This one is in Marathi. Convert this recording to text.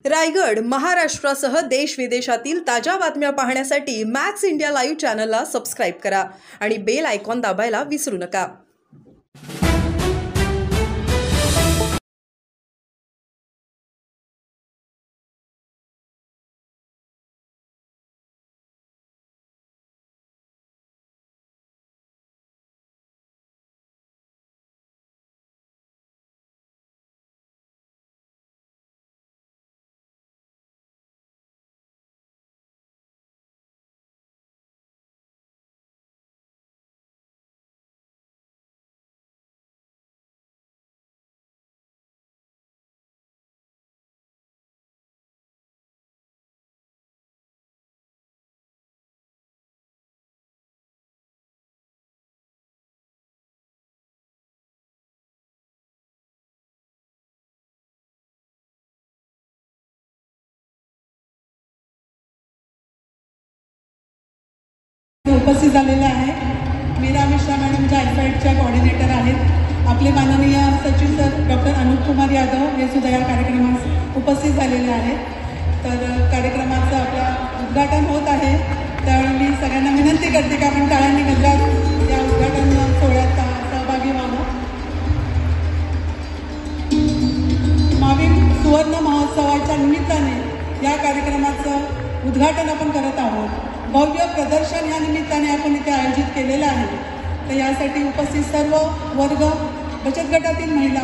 रायगड, महाराष्ट्रासह देश विदेशातील ताज्या बातम्या पाहण्यासाठी मॅक्स इंडिया लाईव्ह चॅनलला सबस्क्राईब करा आणि बेल आयकॉन दाबायला विसरू नका। उपस्थित झालेले आहे। मीरा मिश्रा मॅडम जायफाईडच्या कोऑर्डिनेटर आहेत। आपले माननीय सचिव सर डॉक्टर अनुप कुमार यादव हे सुद्धा या कार्यक्रमास उपस्थित झालेले आहेत। तर कार्यक्रमाचं आपला उद्घाटन होत आहे। तर मी सगळ्यांना विनंती करते की आपण टाळ्यांनी गजरात या उद्घाटन सोहळ्यात सहभागी व्हावं। माविम सुवर्ण महोत्सवाच्या निमित्ताने या कार्यक्रमाचं उद्घाटन आपण करत आहोत। भव्य प्रदर्शन या निमित्ताने आपण इथे आयोजित केलेलं आहे। तर यासाठी उपस्थित सर्व वर्ग, बचत गटातील महिला